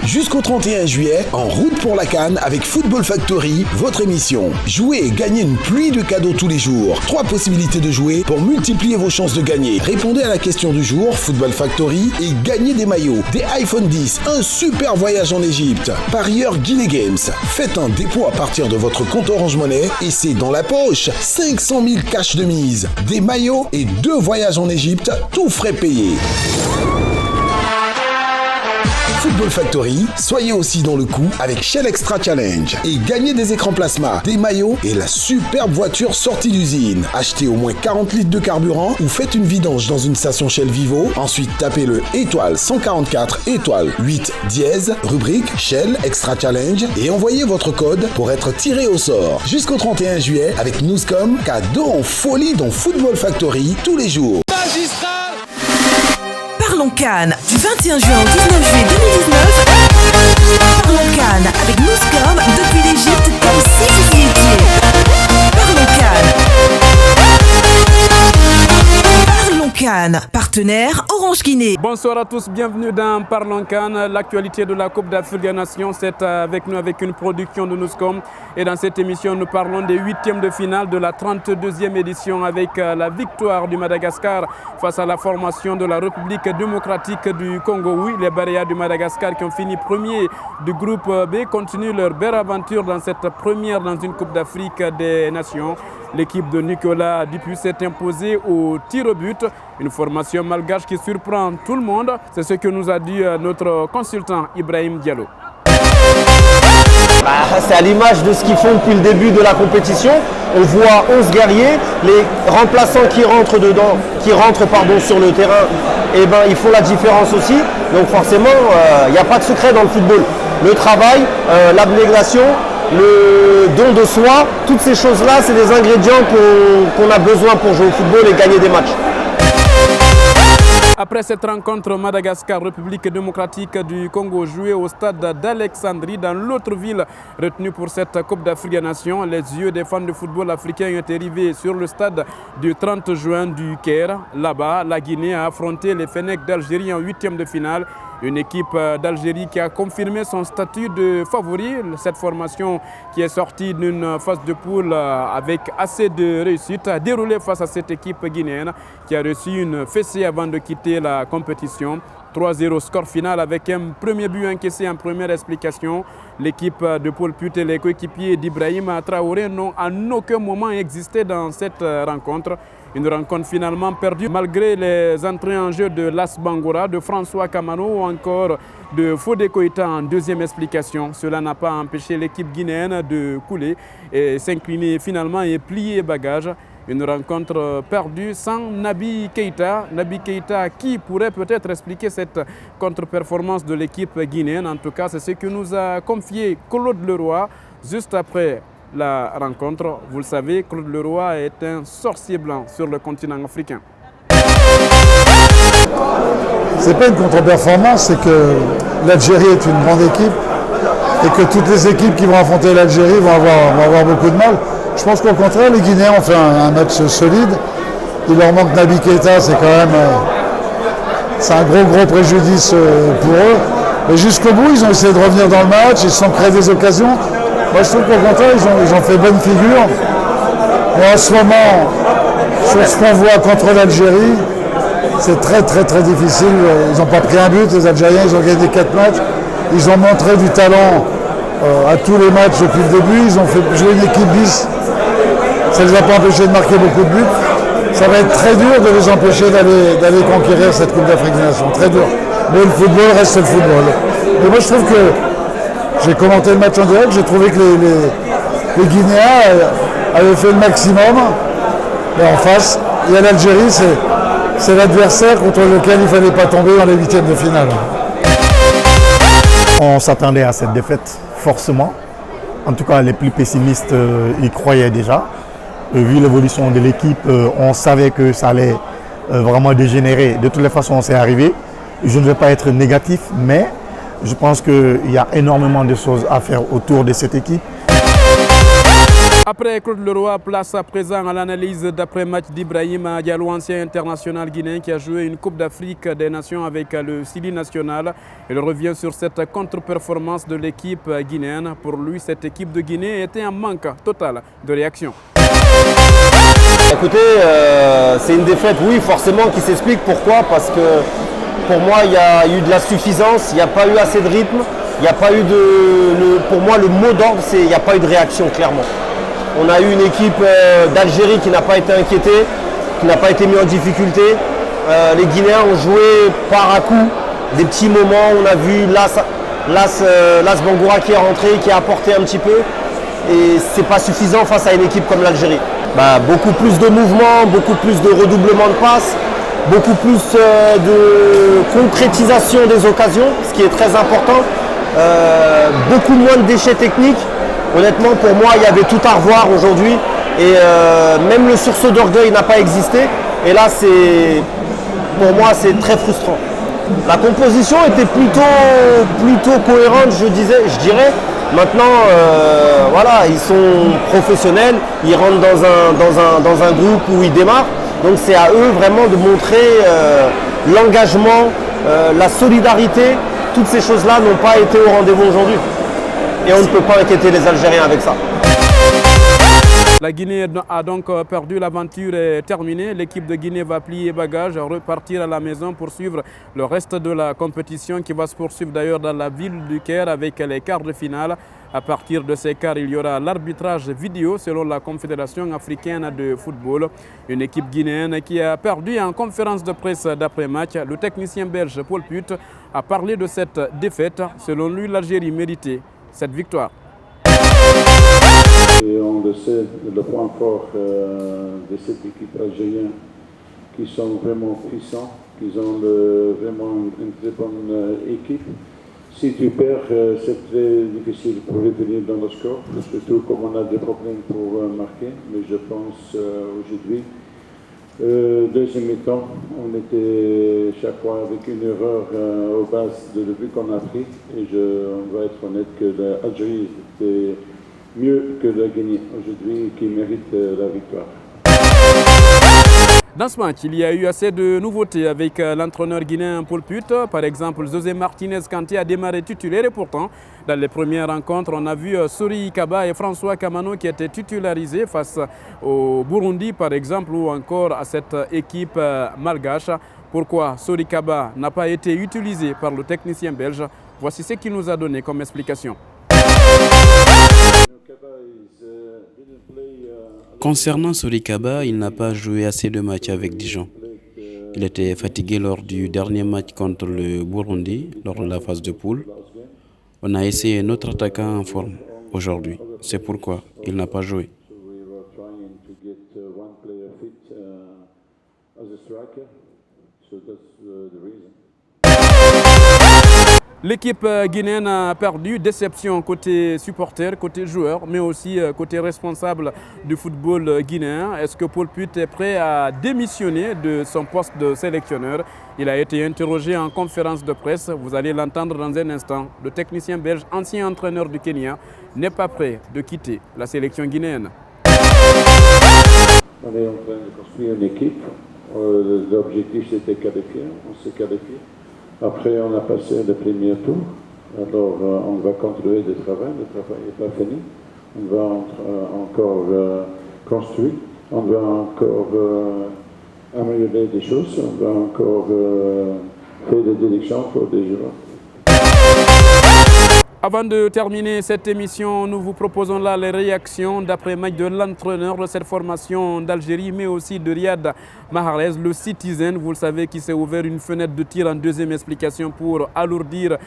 Jusqu'au 31 juillet, en route pour la CAN avec Football Factory, votre émission. Jouez et gagnez une pluie de cadeaux tous les jours. 3 possibilités de jouer pour multiplier vos chances de gagner. Répondez à la question du jour, Football Factory, et gagnez des maillots, des iPhone 10, un super voyage en Égypte. Parieur Guinée Games, faites un dépôt à partir de votre compte Orange Money et c'est dans la poche. 500 000 cash de mise, des maillots et 2 voyages en Égypte, tout frais payés. Football Factory, soyez aussi dans le coup avec Shell Extra Challenge et gagnez des écrans plasma, des maillots et la superbe voiture sortie d'usine. Achetez au moins 40 litres de carburant ou faites une vidange dans une station Shell Vivo. Ensuite, tapez le étoile 144 étoile 8 dièse, rubrique Shell Extra Challenge et envoyez votre code pour être tiré au sort. Jusqu'au 31 juillet avec Newscom, cadeau en folie dans Football Factory tous les jours. Parlons CAN du 21 juin au 19 juillet 2019. Parlons CAN avec Newscom depuis l'Égypte comme si vous y étiez. Parlons CAN, partenaire Orange Guinée. Bonsoir à tous, bienvenue dans Parlons CAN. L'actualité de la Coupe d'Afrique des Nations, c'est avec nous avec une production de Newscom. Et dans cette émission, nous parlons des 8e de finale de la 32e édition avec la victoire du Madagascar face à la formation de la République démocratique du Congo. Oui, les Baréas du Madagascar qui ont fini premier du groupe B continuent leur belle aventure dans cette première dans une Coupe d'Afrique des Nations. L'équipe de Nicolas Dupuis s'est imposée au tir au but. Une formation malgache qui surprend tout le monde. C'est ce que nous a dit notre consultant Ibrahim Diallo. C'est à l'image de ce qu'ils font depuis le début de la compétition. On voit 11 guerriers, les remplaçants qui rentrent sur le terrain, et ils font la différence aussi. Donc forcément, il n'y a pas de secret dans le football. Le travail, l'abnégation, le don de soi, toutes ces choses-là, c'est des ingrédients qu'on a besoin pour jouer au football et gagner des matchs. Après cette rencontre, Madagascar, République démocratique du Congo, jouée au stade d'Alexandrie, dans l'autre ville retenue pour cette Coupe d'Afrique des Nations, les yeux des fans de football africains ont été rivés sur le stade du 30 juin du Caire. Là-bas, la Guinée a affronté les Fennecs d'Algérie en 8e de finale. Une équipe d'Algérie qui a confirmé son statut de favori. Cette formation qui est sortie d'une phase de poule avec assez de réussite a déroulé face à cette équipe guinéenne qui a reçu une fessée avant de quitter la compétition. 3-0 score final avec un premier but encaissé en première explication. L'équipe de Paul Put et les coéquipiers d'Ibrahim Traoré n'ont en aucun moment existé dans cette rencontre. Une rencontre finalement perdue malgré les entrées en jeu de Las Bangora, de François Kamano ou encore de Fodé Koïta en deuxième explication. Cela n'a pas empêché l'équipe guinéenne de couler et s'incliner finalement et plier bagages. Une rencontre perdue sans Naby Keïta. Naby Keïta qui pourrait peut-être expliquer cette contre-performance de l'équipe guinéenne. En tout cas, c'est ce que nous a confié Claude Leroy juste après la rencontre. Vous le savez, Claude Leroy est un sorcier blanc sur le continent africain. C'est pas une contre-performance, c'est que l'Algérie est une grande équipe et que toutes les équipes qui vont affronter l'Algérie vont avoir beaucoup de mal. Je pense qu'au contraire, les Guinéens ont fait un match solide. Il leur manque Naby Keïta, c'est quand même un gros préjudice pour eux. Mais jusqu'au bout, ils ont essayé de revenir dans le match, ils se sont créés des occasions. Moi, je trouve qu'au contraire, ils ont fait bonne figure. Mais en ce moment, sur ce qu'on voit contre l'Algérie, c'est très difficile. Ils n'ont pas pris un but, les Algériens, ils ont gagné 4 matchs. Ils ont montré du talent à tous les matchs depuis le début. Ils ont fait jouer une équipe bis. Ça ne les a pas empêchés de marquer beaucoup de buts. Ça va être très dur de les empêcher d'aller conquérir cette Coupe d'Afrique des Nations. Très dur. Mais le football reste le football. Mais moi, je trouve que j'ai commenté le match en direct, j'ai trouvé que les Guinéens avaient fait le maximum. Mais en face, il y a l'Algérie, c'est l'adversaire contre lequel il ne fallait pas tomber dans les 8e de finale. On s'attendait à cette défaite, forcément. En tout cas, les plus pessimistes y croyaient déjà. Vu l'évolution de l'équipe, on savait que ça allait vraiment dégénérer. De toutes les façons, c'est arrivé. Je ne vais pas être négatif, mais je pense qu'il y a énormément de choses à faire autour de cette équipe. Après Claude Leroy, place à présent à l'analyse d'après-match d'Ibrahima Diallo, ancien international guinéen qui a joué une Coupe d'Afrique des Nations avec le Sili national. Il revient sur cette contre-performance de l'équipe guinéenne. Pour lui, cette équipe de Guinée était en manque total de réaction. Écoutez, c'est une défaite, oui, forcément, qui s'explique. Pourquoi? Parce que pour moi, il y a eu de la suffisance, il n'y a pas eu assez de rythme, il n'y a pas eu pour moi, le mot d'ordre, c'est il n'y a pas eu de réaction, clairement. On a eu une équipe d'Algérie qui n'a pas été inquiétée, qui n'a pas été mise en difficulté. Les Guinéens ont joué par à coup des petits moments. On a vu Las Bangoura qui est rentré, qui a apporté un petit peu. Et ce n'est pas suffisant face à une équipe comme l'Algérie. Beaucoup plus de mouvements, beaucoup plus de redoublement de passes, beaucoup plus de concrétisation des occasions, ce qui est très important. Beaucoup moins de déchets techniques. Honnêtement, pour moi, il y avait tout à revoir aujourd'hui et même le sursaut d'orgueil n'a pas existé. Et là, pour moi, c'est très frustrant. La composition était plutôt cohérente, je dirais. Maintenant, voilà, ils sont professionnels, ils rentrent dans un groupe où ils démarrent. Donc c'est à eux vraiment de montrer l'engagement, la solidarité. Toutes ces choses-là n'ont pas été au rendez-vous aujourd'hui. Et on ne peut pas inquiéter les Algériens avec ça. La Guinée a donc perdu, l'aventure est terminée. L'équipe de Guinée va plier bagages, repartir à la maison pour suivre le reste de la compétition qui va se poursuivre d'ailleurs dans la ville du Caire avec les quarts de finale. À partir de ces quarts, il y aura l'arbitrage vidéo selon la Confédération africaine de football. Une équipe guinéenne qui a perdu en conférence de presse d'après-match. Le technicien belge Paul Put a parlé de cette défaite. Selon lui, l'Algérie méritait cette victoire. Et on le sait, le point fort de cette équipe algérienne, qui sont vraiment puissants, qui ont vraiment une très bonne équipe. Si tu perds, c'est très difficile pour revenir dans le score, surtout comme on a des problèmes pour marquer. Mais je pense aujourd'hui, deuxième mi-temps, on était chaque fois avec une erreur aux bases de but qu'on a pris. Et on va être honnête que l'Algérie était mieux que la Guinée aujourd'hui qui mérite la victoire. Dans ce match, il y a eu assez de nouveautés avec l'entraîneur guinéen Paul Put. Par exemple, José Martinez Kanté a démarré titulaire et pourtant, dans les premières rencontres, on a vu Sori Kaba et François Kamano qui étaient titularisés face au Burundi, par exemple, ou encore à cette équipe malgache. Pourquoi Sori Kaba n'a pas été utilisé par le technicien belge? Voici ce qu'il nous a donné comme explication. Concernant Sori Kaba, il n'a pas joué assez de matchs avec Dijon. Il était fatigué lors du dernier match contre le Burundi, lors de la phase de poule. On a essayé notre attaquant en forme aujourd'hui. C'est pourquoi il n'a pas joué. L'équipe guinéenne a perdu, déception côté supporter, côté joueur, mais aussi côté responsable du football guinéen. Est-ce que Paul Put est prêt à démissionner de son poste de sélectionneur? Il a été interrogé en conférence de presse, vous allez l'entendre dans un instant. Le technicien belge, ancien entraîneur du Kenya, n'est pas prêt de quitter la sélection guinéenne. On est en train de construire une équipe. L'objectif c'était qualifier, on s'est qualifié. Après, on a passé le premier tour. Alors, on va continuer le travail. Le travail n'est pas fini. On va encore construire. On va encore améliorer des choses. On va encore faire des directions pour des joueurs. Avant de terminer cette émission, nous vous proposons là les réactions d'après-match de l'entraîneur de cette formation d'Algérie, mais aussi de Riyad Mahrez, le Citizen. Vous le savez, qui s'est ouvert une fenêtre de tir en deuxième explication pour alourdir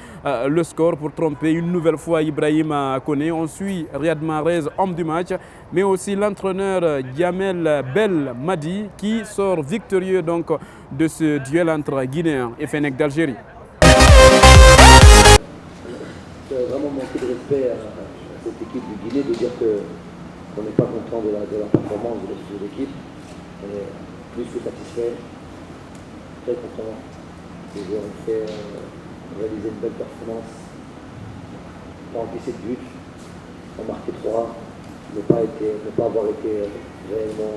le score, pour tromper une nouvelle fois Ibrahima Koné. On suit Riyad Mahrez, homme du match, mais aussi l'entraîneur Djamel Belmadi, qui sort victorieux donc de ce duel entre Guinéens et Fennec d'Algérie. C'est vraiment manquer de respect à cette équipe du Guinée de dire qu'on n'est pas content de la performance de l'équipe. On est plus que satisfait, très content. Les joueurs ont réalisé une belle performance, pas encaissé de but, on a marqué 3. ne pas avoir été réellement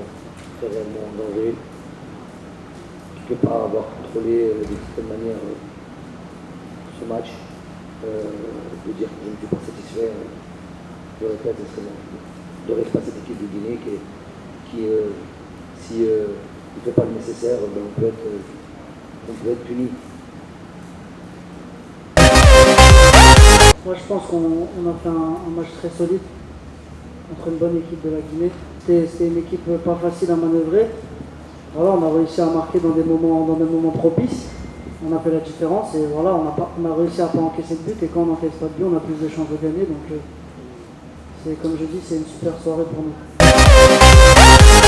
en danger, quelque part avoir contrôlé d'une certaine manière ce match, de dire que je ne suis pas satisfait, je répète, de rester à cette équipe de Guinée qui si ne fait pas le nécessaire, ben on peut être puni. Moi je pense qu'on a fait un match très solide contre une bonne équipe de la Guinée. C'était une équipe pas facile à manœuvrer. Voilà, on a réussi à marquer dans des moments propices. On a fait la différence et voilà, on a réussi à pas encaisser de but et quand on n'encaisse pas de but, on a plus de chances de gagner. Donc comme je dis, c'est une super soirée pour nous.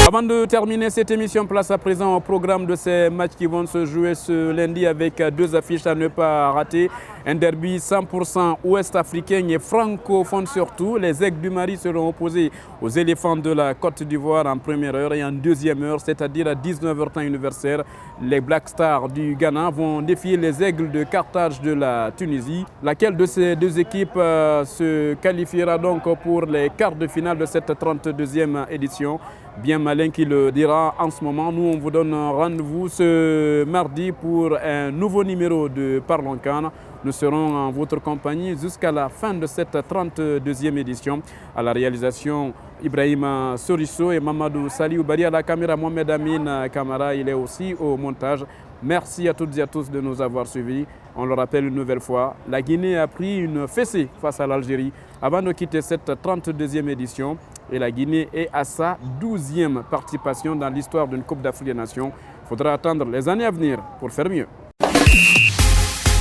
Avant de terminer cette émission, place à présent au programme de ces matchs qui vont se jouer ce lundi avec deux affiches à ne pas rater. Un derby 100% ouest-africain et francophone surtout. Les Aigles du Mali seront opposés aux éléphants de la Côte d'Ivoire en première heure et en deuxième heure, c'est-à-dire à 19h temps universel. Les Black Stars du Ghana vont défier les Aigles de Carthage de la Tunisie. Laquelle de ces deux équipes se qualifiera donc pour les quarts de finale de cette 32e édition? Bien malin qui le dira en ce moment. Nous, on vous donne rendez-vous ce mardi pour un nouveau numéro de Parlons CAN. Nous serons en votre compagnie jusqu'à la fin de cette 32e édition. À la réalisation, Ibrahima Sorisso et Mamadou Saliou Bari. À la caméra, Mohamed Amin Kamara. Il est aussi au montage. Merci à toutes et à tous de nous avoir suivis. On le rappelle une nouvelle fois, la Guinée a pris une fessée face à l'Algérie avant de quitter cette 32e édition. Et la Guinée est à sa 12e participation dans l'histoire d'une Coupe d'Afrique des Nations. Il faudra attendre les années à venir pour faire mieux.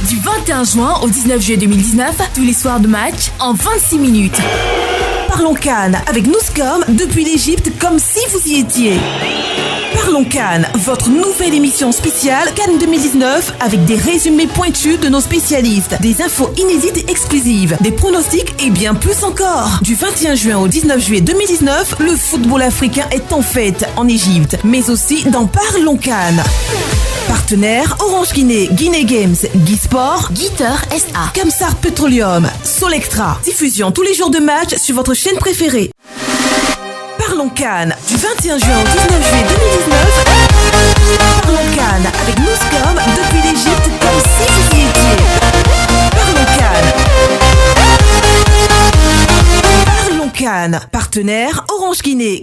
Du 21 juin au 19 juillet 2019, tous les soirs de match en 26 minutes. Parlons CAN avec Nouscom depuis l'Égypte comme si vous y étiez. Parlons CAN, votre nouvelle émission spéciale CAN 2019 avec des résumés pointus de nos spécialistes, des infos inédites et exclusives, des pronostics et bien plus encore. Du 21 juin au 19 juillet 2019, le football africain est en fête en Égypte, mais aussi dans Parlons CAN. Partenaires Orange Guinée, Guinée Games, Guy Sport, Guitter SA, Kamsar Petroleum, Solextra. Diffusion tous les jours de match sur votre chaîne préférée. Parlons CAN du 21 juin au 19 juillet 2019. Parlons CAN avec Nouscom depuis l'Égypte comme si vous y étiez. Parlons CAN. Partenaire Orange Guinée.